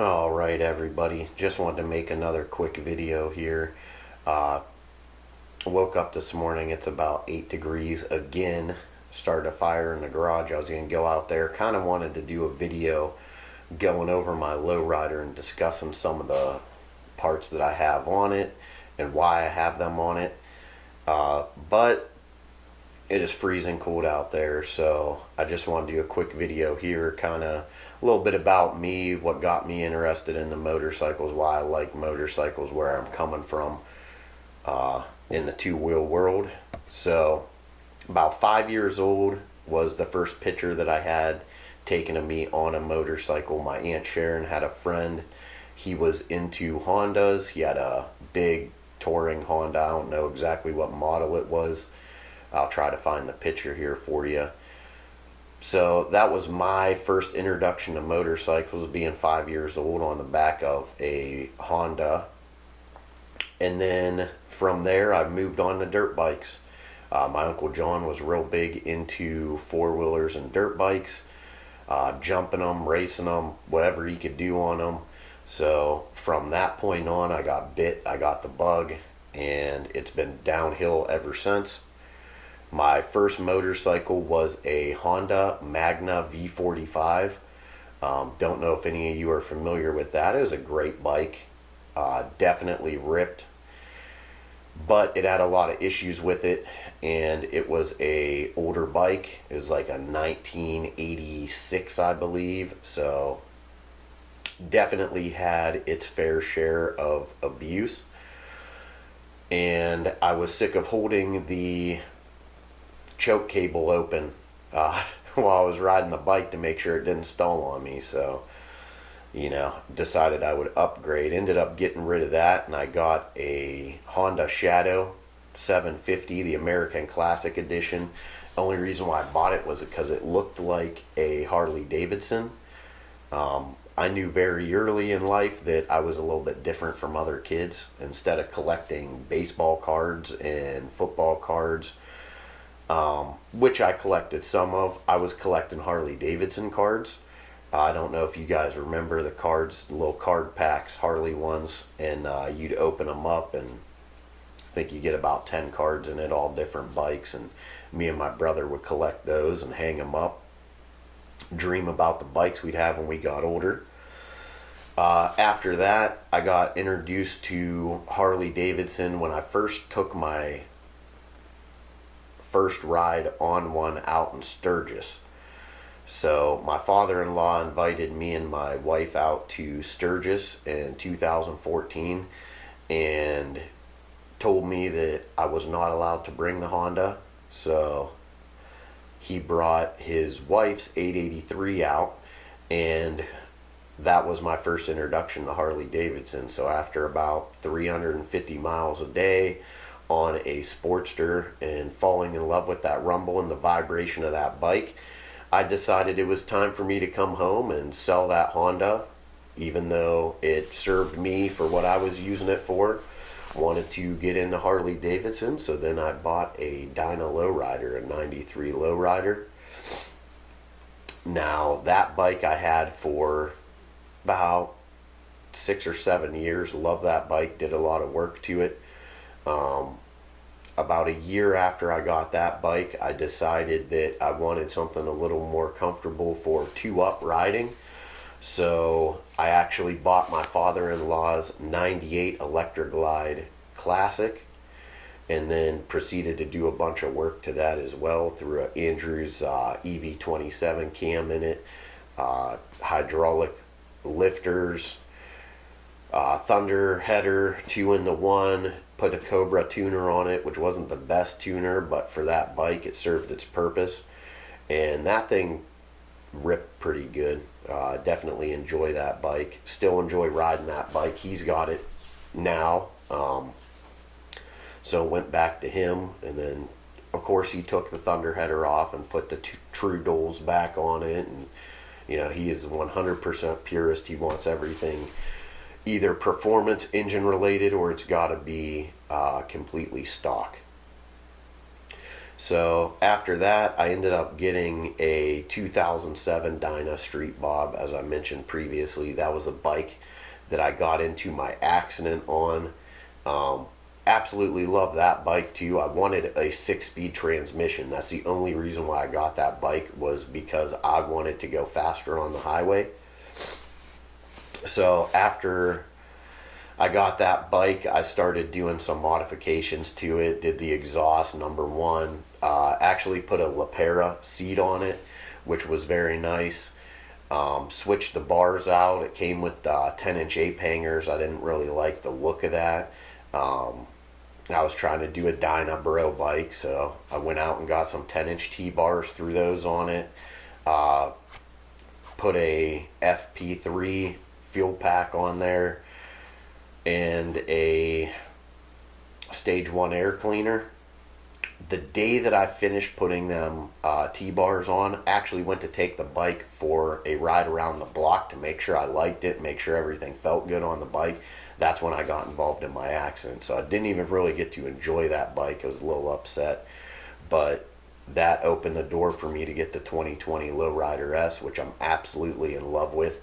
All right, everybody. Just wanted to make another quick video here. Uh, Woke up this morning. It's about 8 degrees again. Started a fire in the garage. I was going to go out there. Kind of wanted to do a video going over my lowrider and discussing some of the parts that I have on it and why I have them on it. But it is freezing cold out there, so I just want to do a quick video here, kind of a little bit about me, what got me interested in the motorcycles, why I like motorcycles, where I'm coming from in the two-wheel world. So about 5 years old was the first picture that I had taken of me on a motorcycle. My Aunt Sharon had a friend. He was into Hondas. He had a big touring Honda. I don't know exactly what model it was. I'll try to find the picture here for you. So that was my first introduction to motorcycles, being 5 years old on the back of a Honda. And then from there I moved on to dirt bikes. My Uncle John was real big into four-wheelers and dirt bikes, jumping them, racing them, whatever he could do on them. So from that point on I got bit, I got the bug, and it's been downhill ever since. My first motorcycle was a Honda Magna V45. Don't know if any of you are familiar with that. It was a great bike. Definitely ripped, but it had a lot of issues with it, and it was a older bike. It was like a 1986, I believe. So definitely had its fair share of abuse, and I was sick of holding the choke cable open while I was riding the bike to make sure it didn't stall on me. So, decided I would upgrade. Ended up getting rid of that, and I got a Honda Shadow 750, the American Classic Edition. Only reason why I bought it was because it looked like a Harley Davidson. I knew very early in life that I was a little bit different from other kids. Instead of collecting baseball cards and football cards, which I collected some of, I was collecting Harley Davidson cards. I don't know if you guys remember the cards, the little card packs, Harley ones, and you'd open them up, and I think you get about 10 cards in it, all different bikes, and me and my brother would collect those and hang them up, dream about the bikes we'd have when we got older. After that, I got introduced to Harley Davidson when I first took my first ride on one out in Sturgis. So my father-in-law invited me and my wife out to Sturgis in 2014 and told me that I was not allowed to bring the Honda. So he brought his wife's 883 out, and that was my first introduction to Harley Davidson. So after about 350 miles a day on a Sportster and falling in love with that rumble and the vibration of that bike, I decided it was time for me to come home and sell that Honda, even though it served me for what I was using it for. Wanted to get into Harley Davidson, so then I bought a Dyna Lowrider, a 93 Lowrider. Now, that bike I had for about 6 or 7 years. Loved that bike, did a lot of work to it. About a year after I got that bike, I decided that I wanted something a little more comfortable for two-up riding. So I actually bought my father-in-law's 98 Electroglide Classic, and then proceeded to do a bunch of work to that as well through Andrew's EV27 cam in it, hydraulic lifters, Thunder header, 2-in-1, put a Cobra tuner on it, which wasn't the best tuner, but for that bike it served its purpose, and that thing ripped pretty good. Definitely enjoy that bike, still enjoy riding that bike. He's got it now, so went back to him, and then of course he took the Thunder header off and put the True Doles back on it, and he is 100% purist. He wants everything either performance engine related, or it's got to be completely stock. So after that, I ended up getting a 2007 Dyna Street Bob, as I mentioned previously. That was a bike that I got into my accident on. Absolutely love that bike too. I wanted a 6-speed transmission. That's the only reason why I got that bike, was because I wanted to go faster on the highway. So after I got that bike, I started doing some modifications to it. Did the exhaust, number one. Actually put a Lapera seat on it, which was very nice. Switched the bars out. It came with 10-inch ape hangers. I didn't really like the look of that. I was trying to do a Dyna Bro bike, so I went out and got some 10-inch T-bars, threw those on it. Put a FP3 fuel pack on there and a stage 1 air cleaner. The day that I finished putting them T-bars on, actually went to take the bike for a ride around the block to make sure I liked it, make sure everything felt good on the bike. That's when I got involved in my accident. So I didn't even really get to enjoy that bike. I was a little upset. But that opened the door for me to get the 2020 Lowrider S, which I'm absolutely in love with.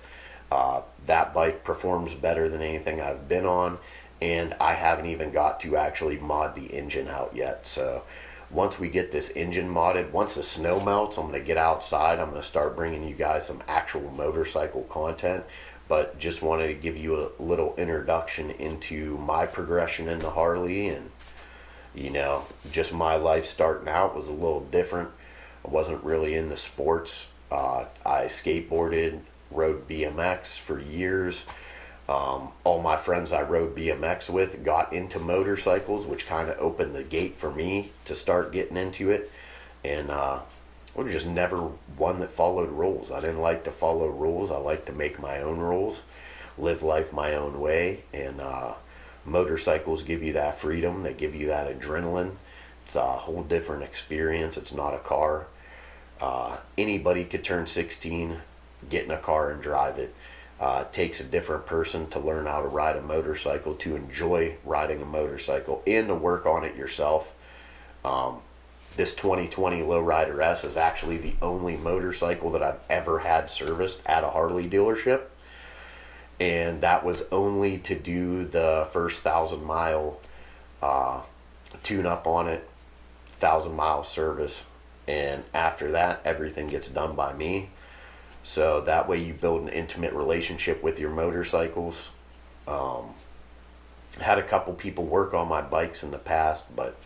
That bike performs better than anything I've been on, and I haven't even got to actually mod the engine out yet. So once we get this engine modded, once the snow melts, I'm going to get outside. I'm going to start bringing you guys some actual motorcycle content. But just wanted to give you a little introduction into my progression in the Harley, and just my life starting out was a little different. I wasn't really into sports. I skateboarded, rode BMX for years. All my friends I rode BMX with got into motorcycles, which kind of opened the gate for me to start getting into it. And I was just never one that followed rules. I didn't like to follow rules. I like to make my own rules, live life my own way. And motorcycles give you that freedom. They give you that adrenaline. It's a whole different experience. It's not a car. Anybody could turn 16, get in a car and drive it. It takes a different person to learn how to ride a motorcycle, to enjoy riding a motorcycle, and to work on it yourself. This 2020 Lowrider S is actually the only motorcycle that I've ever had serviced at a Harley dealership. And that was only to do the first 1,000-mile tune-up on it, 1,000-mile service. And after that, everything gets done by me. So that way you build an intimate relationship with your motorcycles. Had a couple people work on my bikes in the past, but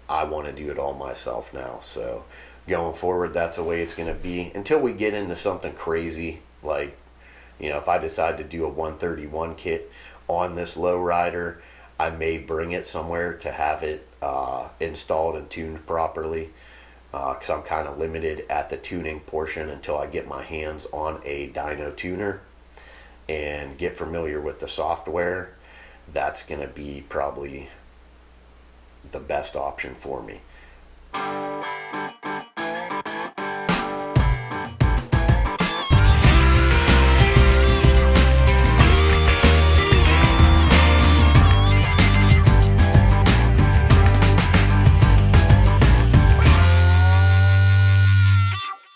I want to do it all myself now. So going forward, that's the way it's going to be until we get into something crazy. Like, if I decide to do a 131 kit on this Lowrider, I may bring it somewhere to have it installed and tuned properly. Because I'm kind of limited at the tuning portion until I get my hands on a dyno tuner and get familiar with the software. That's going to be probably the best option for me.